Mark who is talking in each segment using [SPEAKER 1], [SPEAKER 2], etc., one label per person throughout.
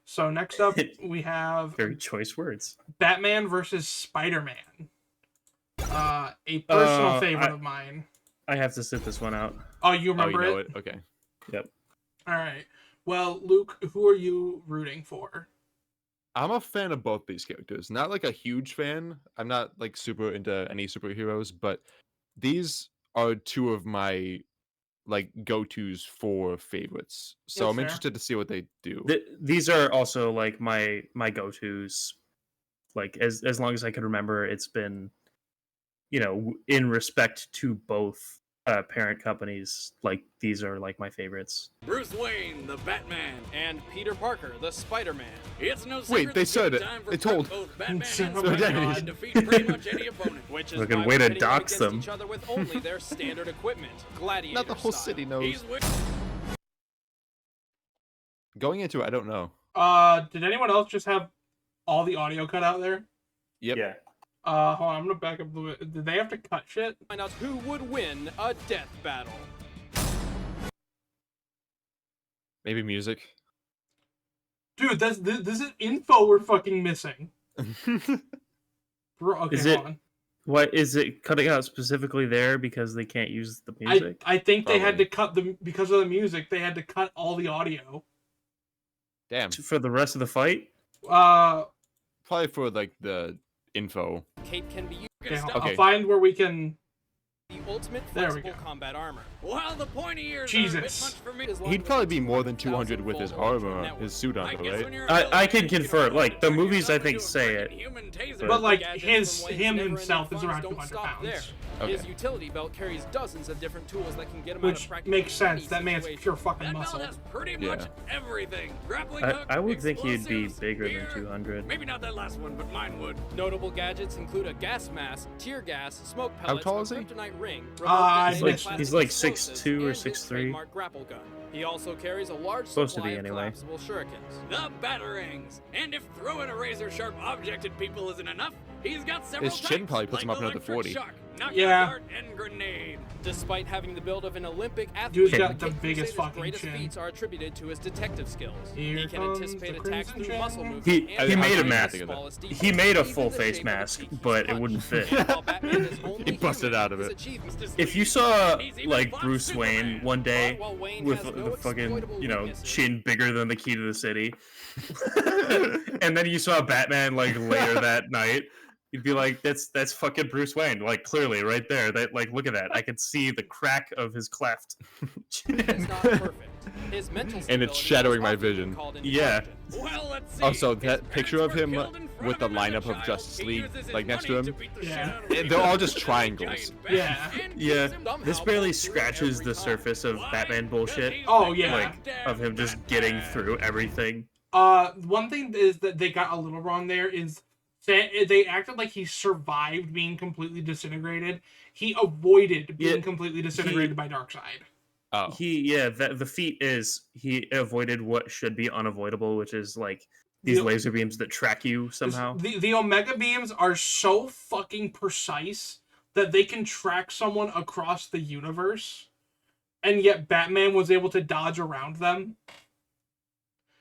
[SPEAKER 1] So next up, we have
[SPEAKER 2] Very choice words.
[SPEAKER 1] Batman versus Spider-Man. A personal favorite of mine.
[SPEAKER 2] I have to sit this one out.
[SPEAKER 1] Oh, you remember
[SPEAKER 3] you know
[SPEAKER 1] it?
[SPEAKER 3] Okay.
[SPEAKER 2] Yep.
[SPEAKER 1] All right. Well, Luke, who are you rooting for?
[SPEAKER 3] I'm a fan of both these characters. Not like a huge fan. I'm not like super into any superheroes, but these are two of my like go-tos for favorites. So
[SPEAKER 1] That's
[SPEAKER 3] I'm
[SPEAKER 1] fair.
[SPEAKER 3] interested to see what they do.
[SPEAKER 2] These are also like my go-tos. Like as long as I can remember, it's been, in respect to both parent companies, like these are like my favorites.
[SPEAKER 4] Bruce Wayne, the Batman, and Peter Parker, the Spider-Man. It's no secret
[SPEAKER 3] Wait, they said it. They told.
[SPEAKER 4] both Batman and
[SPEAKER 1] So
[SPEAKER 4] Spider-Man can defeat pretty much any opponent, which is
[SPEAKER 2] Fucking
[SPEAKER 4] why
[SPEAKER 2] way
[SPEAKER 4] we're
[SPEAKER 2] to
[SPEAKER 4] pitting them
[SPEAKER 2] dox
[SPEAKER 4] against
[SPEAKER 2] them.
[SPEAKER 4] each other with only their standard equipment, gladiator
[SPEAKER 3] Not the whole
[SPEAKER 4] style.
[SPEAKER 3] city knows.
[SPEAKER 4] He's
[SPEAKER 3] Going into it, I don't know.
[SPEAKER 1] Did anyone else just have all the audio cut out there?
[SPEAKER 3] Yep.
[SPEAKER 2] Yeah.
[SPEAKER 1] Hold on, I'm gonna back up the. Did they have to cut shit?
[SPEAKER 4] find out who would win a death battle.
[SPEAKER 3] Maybe music.
[SPEAKER 1] Dude, this is info we're fucking missing. Bro, okay,
[SPEAKER 2] Is
[SPEAKER 1] hold
[SPEAKER 2] it-
[SPEAKER 1] on.
[SPEAKER 2] What is it cutting out specifically there because they can't use the music?
[SPEAKER 1] I think they had to
[SPEAKER 3] Probably.
[SPEAKER 1] cut because of the music. They had to cut all the audio.
[SPEAKER 3] Damn.
[SPEAKER 2] For the rest of the fight?
[SPEAKER 3] Probably for like the info.
[SPEAKER 4] Cape can be used
[SPEAKER 1] Okay,
[SPEAKER 4] against
[SPEAKER 3] Okay.
[SPEAKER 1] I'll find where we can.
[SPEAKER 4] the ultimate
[SPEAKER 1] There we
[SPEAKER 4] flexible
[SPEAKER 1] go.
[SPEAKER 4] combat armor. While the pointy ears
[SPEAKER 1] Jesus.
[SPEAKER 4] are a bit much for me, as long
[SPEAKER 3] He'd
[SPEAKER 4] as
[SPEAKER 3] probably
[SPEAKER 4] it's
[SPEAKER 3] be more than
[SPEAKER 4] 200,000
[SPEAKER 3] 200 with his
[SPEAKER 4] full
[SPEAKER 3] armor,
[SPEAKER 4] network.
[SPEAKER 3] his suit
[SPEAKER 4] I
[SPEAKER 3] on,
[SPEAKER 4] guess
[SPEAKER 3] right?
[SPEAKER 4] when you're
[SPEAKER 2] I can
[SPEAKER 4] available,
[SPEAKER 2] confirm,
[SPEAKER 4] you
[SPEAKER 2] like, the
[SPEAKER 4] can
[SPEAKER 2] movies, I
[SPEAKER 4] run
[SPEAKER 2] think,
[SPEAKER 4] into a
[SPEAKER 2] say
[SPEAKER 4] freaking
[SPEAKER 2] it.
[SPEAKER 4] human taser.
[SPEAKER 1] But like
[SPEAKER 4] Gadgets
[SPEAKER 1] his
[SPEAKER 4] from Wayne's
[SPEAKER 1] him
[SPEAKER 4] never-ending
[SPEAKER 1] himself is
[SPEAKER 4] funds
[SPEAKER 1] around
[SPEAKER 4] don't
[SPEAKER 1] 200
[SPEAKER 4] stop there.
[SPEAKER 1] pounds,
[SPEAKER 3] Okay.
[SPEAKER 4] His utility belt carries dozens of different tools that can get him out
[SPEAKER 1] which
[SPEAKER 4] of practically
[SPEAKER 1] makes sense.
[SPEAKER 4] any
[SPEAKER 1] That man's
[SPEAKER 4] situation.
[SPEAKER 1] pure fucking
[SPEAKER 4] That
[SPEAKER 1] muscle.
[SPEAKER 4] belt has pretty
[SPEAKER 3] Yeah.
[SPEAKER 4] much everything. Grappling
[SPEAKER 2] I
[SPEAKER 4] hook,
[SPEAKER 2] would think he'd be
[SPEAKER 4] explosives,
[SPEAKER 2] bigger than
[SPEAKER 4] beer.
[SPEAKER 2] 200.
[SPEAKER 4] Maybe not that last one, but mine would. Notable gadgets include a gas mask, tear gas, smoke
[SPEAKER 3] How
[SPEAKER 4] pellets,
[SPEAKER 3] tall
[SPEAKER 4] a
[SPEAKER 3] is he?
[SPEAKER 4] kryptonite ring,
[SPEAKER 1] I
[SPEAKER 4] remote
[SPEAKER 1] missed
[SPEAKER 4] detonated
[SPEAKER 2] He's like
[SPEAKER 4] plastic
[SPEAKER 2] 6'2" or
[SPEAKER 4] explosives, and his
[SPEAKER 2] 6'3".
[SPEAKER 4] trademark grapple gun. He also carries a large
[SPEAKER 2] Supposed to be
[SPEAKER 4] supply of
[SPEAKER 2] anyway.
[SPEAKER 4] collapsible shurikens. The batarangs. And if throwing a razor-sharp object at people isn't enough, he's got several
[SPEAKER 3] His chin
[SPEAKER 4] types,
[SPEAKER 3] probably puts him
[SPEAKER 4] like
[SPEAKER 3] up another
[SPEAKER 4] electric
[SPEAKER 3] 40.
[SPEAKER 4] shock, knockout
[SPEAKER 1] Yeah.
[SPEAKER 4] dart, and grenade. Despite having the build of an Olympic athlete,
[SPEAKER 1] Dude's got the
[SPEAKER 4] Kid
[SPEAKER 1] biggest
[SPEAKER 4] Crusader's
[SPEAKER 1] fucking
[SPEAKER 4] greatest
[SPEAKER 1] chin.
[SPEAKER 4] feats are attributed to his detective skills.
[SPEAKER 1] Here
[SPEAKER 4] he can
[SPEAKER 1] comes
[SPEAKER 4] anticipate
[SPEAKER 1] the
[SPEAKER 4] attacks
[SPEAKER 1] crimson
[SPEAKER 4] through muscle
[SPEAKER 1] chain.
[SPEAKER 4] movement.
[SPEAKER 2] He
[SPEAKER 4] and
[SPEAKER 2] made a
[SPEAKER 4] even the
[SPEAKER 2] mask.
[SPEAKER 4] smallest details,
[SPEAKER 2] He made a
[SPEAKER 4] even
[SPEAKER 2] full
[SPEAKER 4] the
[SPEAKER 2] face
[SPEAKER 4] shape of a
[SPEAKER 2] mask,
[SPEAKER 4] cheeky
[SPEAKER 2] but it
[SPEAKER 4] punch.
[SPEAKER 2] wouldn't fit.
[SPEAKER 4] While Batman is only
[SPEAKER 3] He busted
[SPEAKER 4] human,
[SPEAKER 3] out of
[SPEAKER 4] his
[SPEAKER 3] it.
[SPEAKER 4] achievements
[SPEAKER 2] If you
[SPEAKER 4] distinct.
[SPEAKER 2] saw
[SPEAKER 4] He's even
[SPEAKER 2] like
[SPEAKER 4] fought
[SPEAKER 2] Bruce Wayne
[SPEAKER 4] Superman.
[SPEAKER 2] one day
[SPEAKER 4] While Wayne
[SPEAKER 2] with
[SPEAKER 4] has no
[SPEAKER 2] the fucking,
[SPEAKER 4] exploitable weaknesses.
[SPEAKER 2] chin bigger than the key to the city, and then you saw Batman like later that night, you'd be like, that's fucking Bruce Wayne, like clearly right there. That like look at that, I could see the crack of his cleft.
[SPEAKER 4] Is not perfect. His mental
[SPEAKER 3] And it's
[SPEAKER 4] stability
[SPEAKER 3] shadowing
[SPEAKER 4] is
[SPEAKER 3] my
[SPEAKER 4] often
[SPEAKER 3] vision.
[SPEAKER 4] called
[SPEAKER 2] Yeah.
[SPEAKER 4] intelligence. Well, let's see.
[SPEAKER 3] Also,
[SPEAKER 4] His
[SPEAKER 3] that picture of
[SPEAKER 4] parents
[SPEAKER 3] him
[SPEAKER 4] were killed in front
[SPEAKER 3] with the
[SPEAKER 4] him as a
[SPEAKER 3] lineup of
[SPEAKER 4] child.
[SPEAKER 3] Justice
[SPEAKER 4] He
[SPEAKER 3] League,
[SPEAKER 4] uses his
[SPEAKER 3] like, next
[SPEAKER 4] money
[SPEAKER 3] to him.
[SPEAKER 4] beat the
[SPEAKER 1] Yeah.
[SPEAKER 4] shit out of
[SPEAKER 3] They're
[SPEAKER 4] people.
[SPEAKER 3] all just
[SPEAKER 4] Giant
[SPEAKER 3] triangles.
[SPEAKER 4] bat
[SPEAKER 1] Yeah.
[SPEAKER 4] and
[SPEAKER 2] Yeah,
[SPEAKER 4] somehow
[SPEAKER 2] this barely
[SPEAKER 4] pulls through
[SPEAKER 2] scratches
[SPEAKER 4] every
[SPEAKER 2] the
[SPEAKER 4] time.
[SPEAKER 2] surface of
[SPEAKER 4] Why?
[SPEAKER 2] Batman bullshit.
[SPEAKER 4] Because he's
[SPEAKER 1] Oh,
[SPEAKER 4] the
[SPEAKER 1] yeah.
[SPEAKER 2] Like
[SPEAKER 4] goddamn
[SPEAKER 2] of him just getting through everything.
[SPEAKER 1] One thing is that they got a little wrong there is they acted like he survived being completely disintegrated. He avoided being
[SPEAKER 2] Yeah,
[SPEAKER 1] completely disintegrated by Darkseid.
[SPEAKER 3] Oh.
[SPEAKER 2] The feat is he avoided what should be unavoidable, which is like these
[SPEAKER 1] The-
[SPEAKER 2] laser beams that track you somehow.
[SPEAKER 1] The Omega beams are so fucking precise that they can track someone across the universe, and yet Batman was able to dodge around them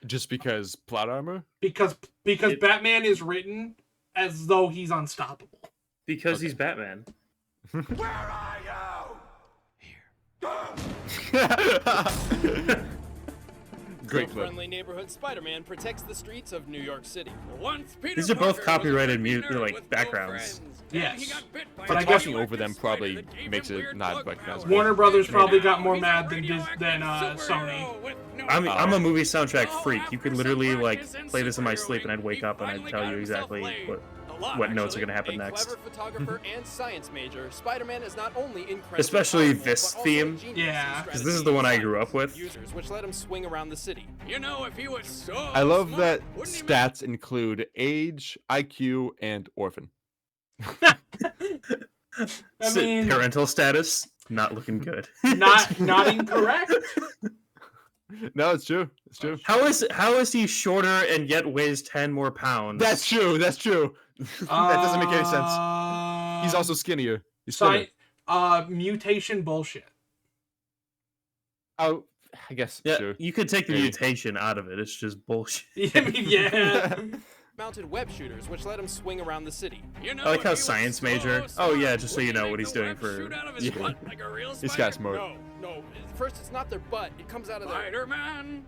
[SPEAKER 3] Just because plot armor?
[SPEAKER 1] because Batman is written as though he's unstoppable.
[SPEAKER 2] Because he's Batman.
[SPEAKER 4] Where are you?
[SPEAKER 3] Great
[SPEAKER 4] The
[SPEAKER 3] clip.
[SPEAKER 4] friendly neighborhood Spider-Man protects the streets of New York City. Once Peter
[SPEAKER 2] These are both
[SPEAKER 4] Parker was a
[SPEAKER 2] copyrighted
[SPEAKER 4] friendly nerd
[SPEAKER 2] like,
[SPEAKER 4] with no
[SPEAKER 2] backgrounds.
[SPEAKER 4] friends, and
[SPEAKER 1] Yes.
[SPEAKER 4] he got bit by
[SPEAKER 1] But
[SPEAKER 4] a
[SPEAKER 1] I guess-
[SPEAKER 3] Talking over them probably
[SPEAKER 4] that gave
[SPEAKER 3] makes
[SPEAKER 4] him
[SPEAKER 3] it
[SPEAKER 4] weird
[SPEAKER 3] not
[SPEAKER 4] bug
[SPEAKER 3] recognizable.
[SPEAKER 4] powers.
[SPEAKER 1] Warner Brothers probably got
[SPEAKER 4] Now
[SPEAKER 1] more
[SPEAKER 4] he's a
[SPEAKER 1] mad than
[SPEAKER 4] radioactive
[SPEAKER 1] Sony.
[SPEAKER 4] superhero with no
[SPEAKER 2] I'm a movie soundtrack
[SPEAKER 4] Oh,
[SPEAKER 2] freak. You could
[SPEAKER 4] after
[SPEAKER 2] literally
[SPEAKER 4] some
[SPEAKER 2] like
[SPEAKER 4] practice and
[SPEAKER 2] play this in my sleep,
[SPEAKER 4] superheroing,
[SPEAKER 2] and I'd wake
[SPEAKER 4] he
[SPEAKER 2] up and I'd
[SPEAKER 4] finally
[SPEAKER 2] tell
[SPEAKER 4] got
[SPEAKER 2] you
[SPEAKER 4] himself
[SPEAKER 2] exactly
[SPEAKER 4] laid.
[SPEAKER 2] what
[SPEAKER 4] A lot,
[SPEAKER 2] what notes are
[SPEAKER 4] actually.
[SPEAKER 2] gonna happen
[SPEAKER 4] a
[SPEAKER 2] next.
[SPEAKER 4] Clever photographer and science major, Spider-Man is not only incredibly
[SPEAKER 2] Especially
[SPEAKER 4] powerful,
[SPEAKER 2] this
[SPEAKER 4] but also
[SPEAKER 2] theme.
[SPEAKER 4] a genius
[SPEAKER 1] Yeah.
[SPEAKER 4] in
[SPEAKER 2] 'Cause this is the one I grew up with.
[SPEAKER 4] Users, which let him swing around the city. You know, if he was so
[SPEAKER 3] I love
[SPEAKER 4] smart,
[SPEAKER 3] that
[SPEAKER 4] wouldn't he
[SPEAKER 3] stats include age, IQ, and orphan.
[SPEAKER 1] I mean,
[SPEAKER 2] Parental status not looking good.
[SPEAKER 1] not incorrect.
[SPEAKER 3] No, it's true. It's true.
[SPEAKER 2] How is he shorter and yet weighs 10 more pounds?
[SPEAKER 3] That's true. That's true. That doesn't make any sense. He's also skinnier. He's thinner.
[SPEAKER 1] mutation bullshit.
[SPEAKER 3] Oh, I guess
[SPEAKER 2] Yeah,
[SPEAKER 3] sure.
[SPEAKER 2] you could take the
[SPEAKER 3] Maybe.
[SPEAKER 2] mutation out of it. It's just bullshit.
[SPEAKER 1] I mean, yeah.
[SPEAKER 5] Mounted web shooters, which let him swing around the city.
[SPEAKER 4] You know,
[SPEAKER 2] I like
[SPEAKER 4] if
[SPEAKER 2] how
[SPEAKER 4] he was
[SPEAKER 2] science
[SPEAKER 4] so
[SPEAKER 2] major. Oh
[SPEAKER 4] smart,
[SPEAKER 2] yeah, just so you
[SPEAKER 4] wouldn't
[SPEAKER 2] know
[SPEAKER 4] he
[SPEAKER 2] what
[SPEAKER 4] make
[SPEAKER 2] he's
[SPEAKER 4] the
[SPEAKER 2] doing
[SPEAKER 4] web
[SPEAKER 2] for.
[SPEAKER 4] shoot out of his
[SPEAKER 3] Yeah.
[SPEAKER 4] butt like a real
[SPEAKER 3] This
[SPEAKER 4] spider?
[SPEAKER 3] guy's smart.
[SPEAKER 5] No. First, it's not their butt. It comes out of their...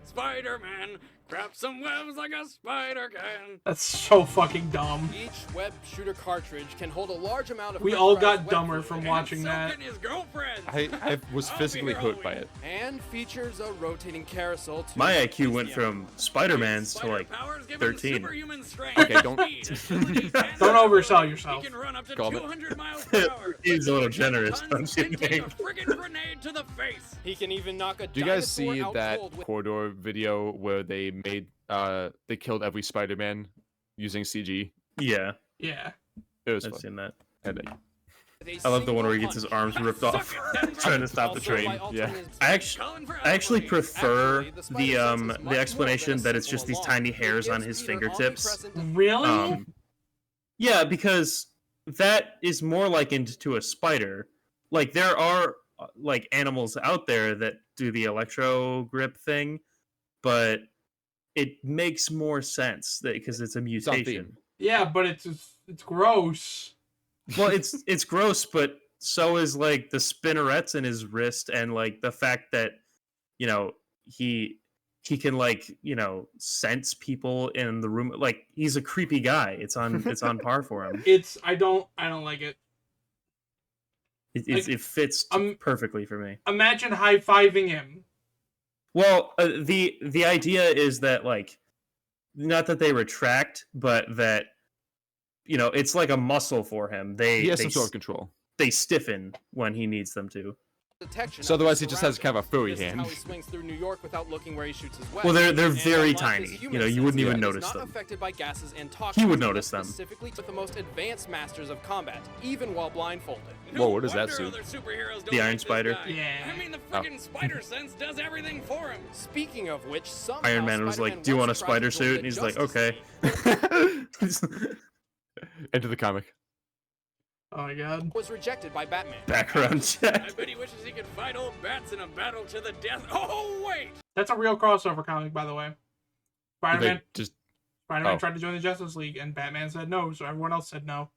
[SPEAKER 4] Spider-Man, crap some webs like a spider can.
[SPEAKER 1] That's so fucking dumb.
[SPEAKER 5] Each web shooter cartridge can hold a large amount of...
[SPEAKER 1] We all
[SPEAKER 5] pressurized
[SPEAKER 1] got
[SPEAKER 5] web
[SPEAKER 1] dumber
[SPEAKER 5] fluid
[SPEAKER 1] from
[SPEAKER 4] And
[SPEAKER 1] watching
[SPEAKER 4] so
[SPEAKER 1] that.
[SPEAKER 4] can his girlfriend.
[SPEAKER 3] I was
[SPEAKER 4] I'll be
[SPEAKER 3] physically
[SPEAKER 4] here
[SPEAKER 3] hurt
[SPEAKER 4] all
[SPEAKER 3] by
[SPEAKER 4] week.
[SPEAKER 3] it.
[SPEAKER 5] And features a rotating carousel to...
[SPEAKER 2] My
[SPEAKER 5] replace
[SPEAKER 2] IQ went
[SPEAKER 5] the
[SPEAKER 2] from Spider-Man's to
[SPEAKER 4] Spider
[SPEAKER 2] like
[SPEAKER 4] powers give
[SPEAKER 2] 13.
[SPEAKER 4] him superhuman strength,
[SPEAKER 3] Okay, don't-
[SPEAKER 4] speed, agility, and
[SPEAKER 1] Don't oversell
[SPEAKER 4] agility.
[SPEAKER 1] yourself.
[SPEAKER 4] He can run up to
[SPEAKER 3] Calm it.
[SPEAKER 4] 200 miles per hour.
[SPEAKER 2] He's a little
[SPEAKER 4] lift 10
[SPEAKER 2] generous,
[SPEAKER 4] tons,
[SPEAKER 2] don't you
[SPEAKER 4] and take a
[SPEAKER 2] think?
[SPEAKER 4] friggin' grenade to the face.
[SPEAKER 5] He can even knock a
[SPEAKER 3] Do you guys
[SPEAKER 5] dinosaur
[SPEAKER 3] see
[SPEAKER 5] out
[SPEAKER 3] that
[SPEAKER 5] cold with...
[SPEAKER 3] corridor video where they made they killed every Spider-Man using CG?
[SPEAKER 2] Yeah,
[SPEAKER 1] Yeah.
[SPEAKER 3] It was
[SPEAKER 2] I've
[SPEAKER 3] fun.
[SPEAKER 2] seen that.
[SPEAKER 3] Headache.
[SPEAKER 2] I love the one where he gets his arms ripped off trying to stop the train.
[SPEAKER 3] Yeah.
[SPEAKER 2] I actually prefer the explanation that it's just these tiny hairs on his fingertips.
[SPEAKER 1] Really?
[SPEAKER 2] Yeah, because that is more likened to a spider. Like there are like animals out there that do the electro grip thing, but it makes more sense that because it's a mutation.
[SPEAKER 1] Yeah, but it's gross.
[SPEAKER 2] Well, it's gross, but so is like the spinnerets in his wrist and like the fact that he can like sense people in the room. Like he's a creepy guy. It's on par for him.
[SPEAKER 1] I don't like it.
[SPEAKER 2] It fits perfectly for me.
[SPEAKER 1] Imagine high-fiving him.
[SPEAKER 2] Well, the idea is that like not that they retract, but that it's like a muscle for him.
[SPEAKER 3] He has some sort of control.
[SPEAKER 2] They stiffen when he needs them to.
[SPEAKER 3] So otherwise he just has kind of a furry hand.
[SPEAKER 5] How he swings through New York without looking where he shoots his web.
[SPEAKER 2] Well, they're
[SPEAKER 5] And
[SPEAKER 2] very
[SPEAKER 5] unlike
[SPEAKER 2] tiny.
[SPEAKER 5] his
[SPEAKER 2] You
[SPEAKER 5] human
[SPEAKER 2] wouldn't
[SPEAKER 5] sense,
[SPEAKER 2] even
[SPEAKER 5] he is
[SPEAKER 2] notice
[SPEAKER 5] not
[SPEAKER 2] them.
[SPEAKER 5] affected by gases and toxins.
[SPEAKER 2] He would notice them.
[SPEAKER 5] Specifically with the most advanced masters of combat, even while blindfolded.
[SPEAKER 3] Whoa, what does that
[SPEAKER 4] wonder
[SPEAKER 3] suit?
[SPEAKER 4] other superheroes don't
[SPEAKER 2] The Iron
[SPEAKER 4] like this
[SPEAKER 2] Spider?
[SPEAKER 4] guy.
[SPEAKER 1] Yeah.
[SPEAKER 4] I mean, the friggin' spider sense does everything for him.
[SPEAKER 5] Speaking of which, somehow
[SPEAKER 2] Iron Man was like,
[SPEAKER 5] Spider-Man
[SPEAKER 2] "Do you want a
[SPEAKER 5] once tried to
[SPEAKER 2] spider
[SPEAKER 5] join
[SPEAKER 2] suit?"
[SPEAKER 5] the
[SPEAKER 2] And he's like,
[SPEAKER 5] Justice
[SPEAKER 2] "Okay."
[SPEAKER 5] League,
[SPEAKER 3] Enter the comic.
[SPEAKER 1] Oh my god.
[SPEAKER 5] was rejected by Batman.
[SPEAKER 2] Background
[SPEAKER 4] I
[SPEAKER 2] check.
[SPEAKER 4] bet he wishes he could fight old bats in a battle to the death. Oh, wait!
[SPEAKER 1] That's a real crossover comic, by the way. Spider-Man
[SPEAKER 3] Just
[SPEAKER 1] Spider-Man tried to join the Justice League, and Batman said no, so everyone else said no.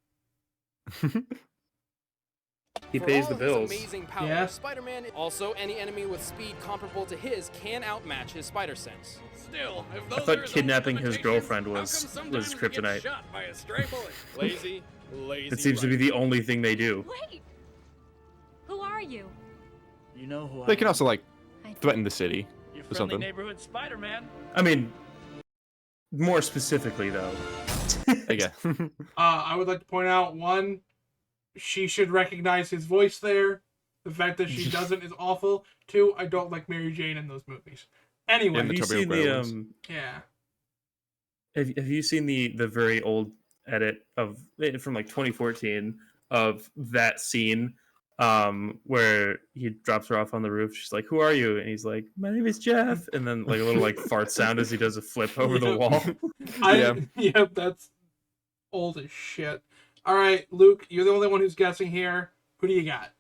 [SPEAKER 2] He
[SPEAKER 5] For
[SPEAKER 2] pays
[SPEAKER 5] all
[SPEAKER 2] the
[SPEAKER 5] of his
[SPEAKER 2] bills.
[SPEAKER 5] amazing power,
[SPEAKER 1] Yeah.
[SPEAKER 5] Spider-Man, also any enemy with speed comparable to his can outmatch his spider sense.
[SPEAKER 4] Still, if those
[SPEAKER 2] thought
[SPEAKER 4] are his
[SPEAKER 2] kidnapping
[SPEAKER 4] only
[SPEAKER 2] his
[SPEAKER 4] limitations,
[SPEAKER 2] girlfriend
[SPEAKER 4] how
[SPEAKER 2] was-
[SPEAKER 4] come sometimes
[SPEAKER 2] was
[SPEAKER 4] he gets
[SPEAKER 2] kryptonite?
[SPEAKER 4] shot by a stray bullet?
[SPEAKER 5] Lazy.
[SPEAKER 2] It seems to be the only thing they do.
[SPEAKER 6] Wait! Who are you?
[SPEAKER 7] You know who
[SPEAKER 3] they
[SPEAKER 7] I
[SPEAKER 3] can
[SPEAKER 7] am.
[SPEAKER 3] also like
[SPEAKER 6] I
[SPEAKER 3] threaten the city.
[SPEAKER 7] Your
[SPEAKER 3] or
[SPEAKER 7] friendly
[SPEAKER 3] something.
[SPEAKER 7] neighborhood Spider-Man.
[SPEAKER 2] I mean, more specifically though.
[SPEAKER 3] Yeah.
[SPEAKER 1] I would like to point out, one, she should recognize his voice there. The fact that she doesn't is awful. Two, I don't like Mary Jane in those movies. Anyway,
[SPEAKER 3] And
[SPEAKER 2] Have you
[SPEAKER 3] Tobey
[SPEAKER 2] seen
[SPEAKER 3] Maguire
[SPEAKER 2] the
[SPEAKER 3] ones.
[SPEAKER 1] yeah.
[SPEAKER 2] Have you seen the very old edit of from like 2014 of that scene where he drops her off on the roof? She's like, "Who are you?" And he's like, "My name is Jeff." And then like a little like fart sound as he does a flip over the
[SPEAKER 1] Yep.
[SPEAKER 2] wall.
[SPEAKER 3] Yeah.
[SPEAKER 1] Yep, that's old as shit. All right, Luke, you're the only one who's guessing here. Who do you got?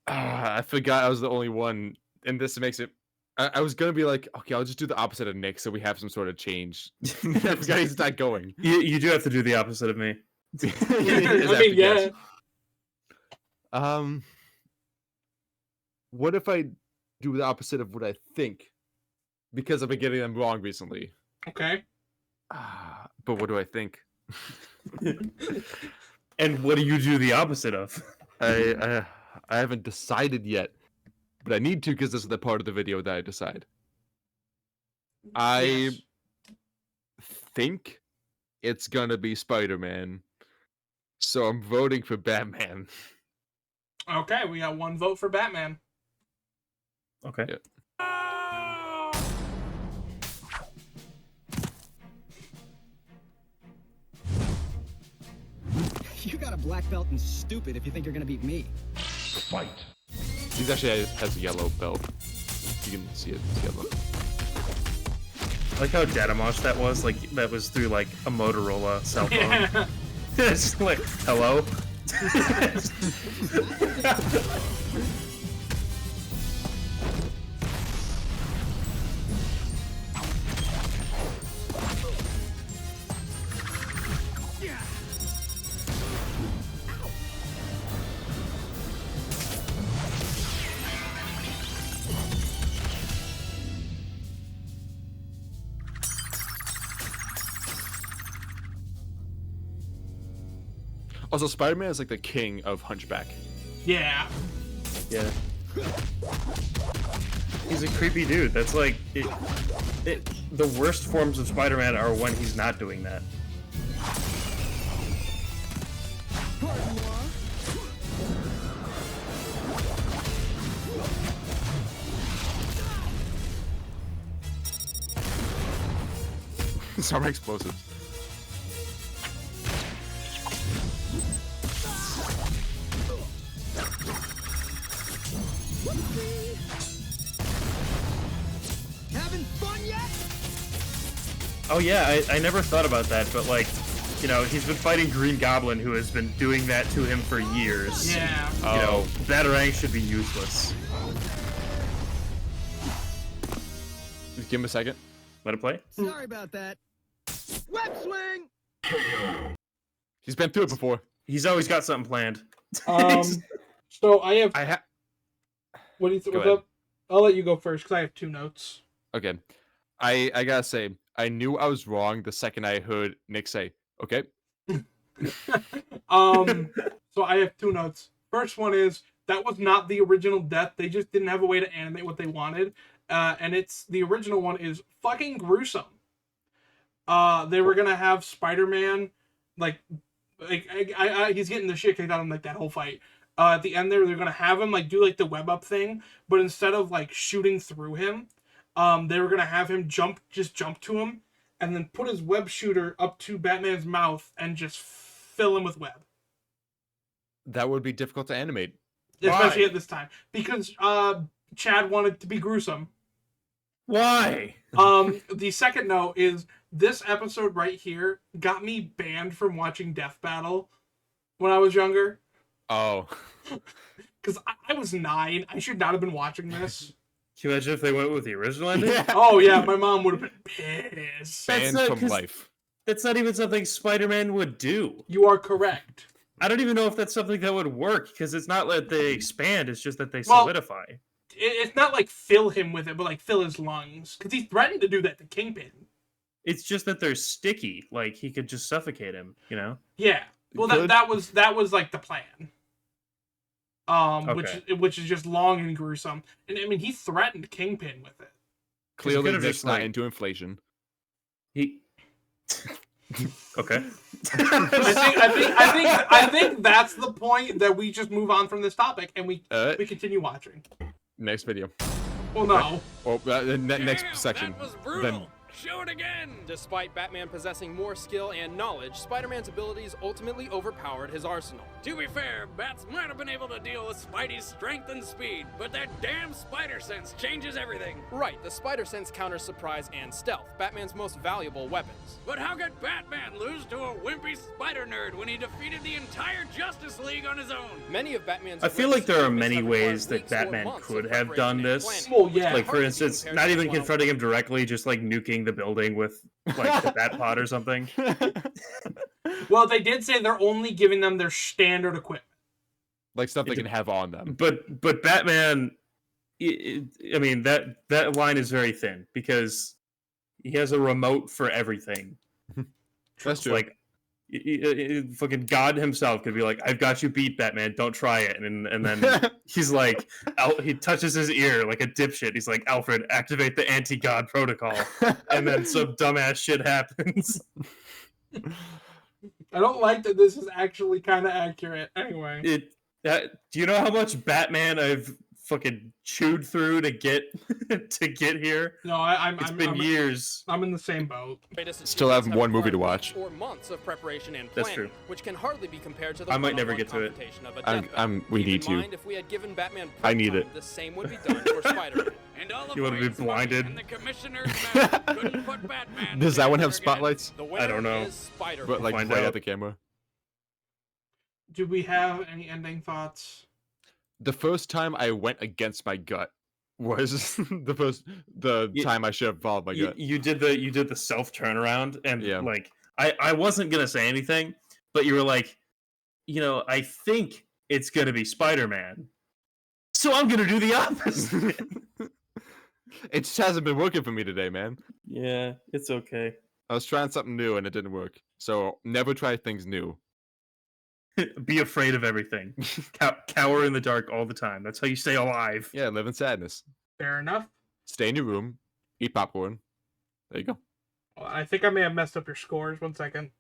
[SPEAKER 3] I forgot I was the only one, and this makes it. I was gonna be like, okay, I'll just do the opposite of Nick, so we have some sort of change. I forgot he's not going.
[SPEAKER 2] You do have to do the opposite of me.
[SPEAKER 1] I mean, yeah.
[SPEAKER 3] What if I do the opposite of what I think? Because I've been getting them wrong recently.
[SPEAKER 1] Okay.
[SPEAKER 3] But what do I think?
[SPEAKER 2] And what do you do the opposite of?
[SPEAKER 3] I haven't decided yet, but I need to because this is the part of the video that I decide. I
[SPEAKER 1] Yes.
[SPEAKER 3] think it's gonna be Spider-Man, so I'm voting for Batman.
[SPEAKER 1] Okay, we got one vote for Batman.
[SPEAKER 2] Okay.
[SPEAKER 3] Yeah.
[SPEAKER 8] You got a black belt and stupid if you think you're gonna beat me.
[SPEAKER 3] He actually has a yellow belt. You can see it. It's yellow.
[SPEAKER 2] Like how datamosh that was. Like that was through like a Motorola cell phone.
[SPEAKER 1] Yeah.
[SPEAKER 2] It's just like, hello.
[SPEAKER 3] Also, Spider-Man is like the king of Hunchback.
[SPEAKER 1] Yeah.
[SPEAKER 2] Yeah. He's a creepy dude. That's like the worst forms of Spider-Man are when he's not doing that.
[SPEAKER 3] Summer explosives.
[SPEAKER 8] Having fun yet?
[SPEAKER 2] Oh yeah, I never thought about that, but like, you know, he's been fighting Green Goblin, who has been doing that to him for years.
[SPEAKER 1] Yeah.
[SPEAKER 2] You know, Batarang should be useless.
[SPEAKER 3] Just give him a second.
[SPEAKER 2] Let it play.
[SPEAKER 8] Sorry about that. Web swing!
[SPEAKER 3] He's been through it before.
[SPEAKER 2] He's always got something planned.
[SPEAKER 1] So I have.
[SPEAKER 3] I have.
[SPEAKER 1] What do you
[SPEAKER 3] Go
[SPEAKER 1] what's
[SPEAKER 3] ahead.
[SPEAKER 1] up? I'll let you go first because I have 2 notes.
[SPEAKER 3] Okay. I gotta say, I knew I was wrong the second I heard Nick say, okay.
[SPEAKER 1] So I have 2 notes. First one is that was not the original death. They just didn't have a way to animate what they wanted. And it's the original one is fucking gruesome. They were gonna have Spider-Man he's getting the shit kicked out of him like that whole fight. At the end they're gonna have him like do like the web up thing, but instead of like shooting through him, they were gonna have him jump to him and then put his web shooter up to Batman's mouth and just fill him with web.
[SPEAKER 3] That would be difficult to animate.
[SPEAKER 1] Especially
[SPEAKER 2] Why?
[SPEAKER 1] at this time. Because Chad wanted to be gruesome.
[SPEAKER 2] Why?
[SPEAKER 1] The second note is this episode right here got me banned from watching Death Battle when I was younger.
[SPEAKER 3] Oh.
[SPEAKER 1] Because I was 9. I should not have been watching this.
[SPEAKER 2] Can you imagine if they went with the original ending?
[SPEAKER 3] Yeah.
[SPEAKER 1] Oh yeah, my mom would have been pissed.
[SPEAKER 3] Banned
[SPEAKER 2] not-
[SPEAKER 3] from
[SPEAKER 2] 'cause-
[SPEAKER 3] life.
[SPEAKER 2] That's not even something Spider-Man would do.
[SPEAKER 1] You are correct.
[SPEAKER 2] I don't even know if that's something that would work, because it's not that they expand, it's just that they
[SPEAKER 1] Well,
[SPEAKER 2] solidify.
[SPEAKER 1] It's not like fill him with it, but like fill his lungs. Because he threatened to do that to Kingpin.
[SPEAKER 2] It's just that they're sticky. Like, he could just suffocate him, you know?
[SPEAKER 1] Yeah. Well,
[SPEAKER 3] Good.
[SPEAKER 1] that was like the plan.
[SPEAKER 2] Okay.
[SPEAKER 1] Which is just long and gruesome. And I mean, he threatened Kingpin with it.
[SPEAKER 3] Clearly,
[SPEAKER 2] could've
[SPEAKER 3] Nick's
[SPEAKER 2] just,
[SPEAKER 3] not
[SPEAKER 2] like-
[SPEAKER 3] into inflation.
[SPEAKER 2] He... Okay.
[SPEAKER 1] I think that's the point that we just move on from this topic and we continue watching.
[SPEAKER 3] Next video.
[SPEAKER 1] Well, no.
[SPEAKER 3] Or next
[SPEAKER 4] Damn,
[SPEAKER 3] section.
[SPEAKER 4] That was brutal.
[SPEAKER 3] Then
[SPEAKER 4] Show it again.
[SPEAKER 5] Despite Batman possessing more skill and knowledge, Spider-Man's abilities ultimately overpowered his arsenal.
[SPEAKER 4] To be fair, Bats might have been able to deal with Spidey's strength and speed, but that damn spider sense changes everything.
[SPEAKER 5] Right, the spider sense counters surprise and stealth, Batman's most valuable weapons.
[SPEAKER 4] But how could Batman lose to a wimpy spider nerd when he defeated the entire Justice League on his own?
[SPEAKER 5] Many of Batman's
[SPEAKER 2] I feel like there are
[SPEAKER 5] weaknesses
[SPEAKER 2] many
[SPEAKER 5] have required
[SPEAKER 2] ways that
[SPEAKER 5] weeks or
[SPEAKER 2] Batman
[SPEAKER 5] months
[SPEAKER 2] could
[SPEAKER 5] of
[SPEAKER 2] have done
[SPEAKER 5] preparation and
[SPEAKER 2] this.
[SPEAKER 5] planning,
[SPEAKER 1] Well, yeah.
[SPEAKER 5] which
[SPEAKER 2] Like,
[SPEAKER 5] can
[SPEAKER 2] for
[SPEAKER 5] hardly be
[SPEAKER 2] instance,
[SPEAKER 5] compared
[SPEAKER 2] not
[SPEAKER 5] to
[SPEAKER 2] even
[SPEAKER 5] one-on-one.
[SPEAKER 2] confronting him directly, just like nuking the building with like the bat pod or something.
[SPEAKER 1] Well, they did say they're only giving them their standard equipment.
[SPEAKER 3] like stuff they can have on them.
[SPEAKER 2] But Batman, I mean that line is very thin because he has a remote for everything.
[SPEAKER 3] That's true.
[SPEAKER 2] Like fucking God himself could be like, "I've got you beat, Batman. Don't try it." And then he's like, he touches his ear like a dipshit. He's like, "Alfred, activate the anti-God protocol." And then some dumbass shit happens.
[SPEAKER 1] I don't like that this is actually kind of accurate. Anyway.
[SPEAKER 2] Do you know how much Batman I've fucking chewed through to get here?
[SPEAKER 1] No, I'm
[SPEAKER 2] It's been years.
[SPEAKER 1] I'm in the same boat.
[SPEAKER 5] Greatest
[SPEAKER 3] Still have
[SPEAKER 5] achievements
[SPEAKER 3] one movie to
[SPEAKER 5] required
[SPEAKER 3] watch.
[SPEAKER 5] weeks or months of preparation and
[SPEAKER 2] That's
[SPEAKER 5] planning,
[SPEAKER 2] true.
[SPEAKER 5] which can hardly be compared to the
[SPEAKER 2] I might never
[SPEAKER 5] one-on-one
[SPEAKER 2] get to it.
[SPEAKER 5] confrontation of a death
[SPEAKER 3] we
[SPEAKER 5] Keep
[SPEAKER 3] need
[SPEAKER 5] in
[SPEAKER 3] to.
[SPEAKER 5] mind, if we had given Batman
[SPEAKER 3] I need
[SPEAKER 5] prep
[SPEAKER 3] it.
[SPEAKER 5] time, the same would be done for Spider-Man.
[SPEAKER 4] And all of
[SPEAKER 2] You wanna be
[SPEAKER 4] Wayne's money
[SPEAKER 2] blinded?
[SPEAKER 4] And the commissioner's map couldn't put Batman
[SPEAKER 3] Does that one have
[SPEAKER 4] together again.
[SPEAKER 3] spotlights?
[SPEAKER 5] The winner
[SPEAKER 2] don't know.
[SPEAKER 5] is Spider-Man.
[SPEAKER 3] But like
[SPEAKER 2] find
[SPEAKER 3] right
[SPEAKER 2] out.
[SPEAKER 3] at the camera.
[SPEAKER 1] Do we have any ending thoughts?
[SPEAKER 3] The first time I went against my gut was the
[SPEAKER 2] You-
[SPEAKER 3] time I should have followed my gut.
[SPEAKER 2] You did the self turnaround, and
[SPEAKER 3] Yeah.
[SPEAKER 2] like I wasn't gonna say anything, but you were like, I think it's gonna be Spider-Man, so I'm gonna do the opposite.
[SPEAKER 3] It just hasn't been working for me today, man.
[SPEAKER 2] Yeah, it's okay.
[SPEAKER 3] I was trying something new and it didn't work. So never try things new.
[SPEAKER 2] Be afraid of everything. Cower in the dark all the time. That's how you stay alive.
[SPEAKER 3] Yeah, live in sadness.
[SPEAKER 1] Fair enough.
[SPEAKER 3] Stay in your room. Eat popcorn. There you go.
[SPEAKER 1] Well, I think I may have messed up your scores. 1 second.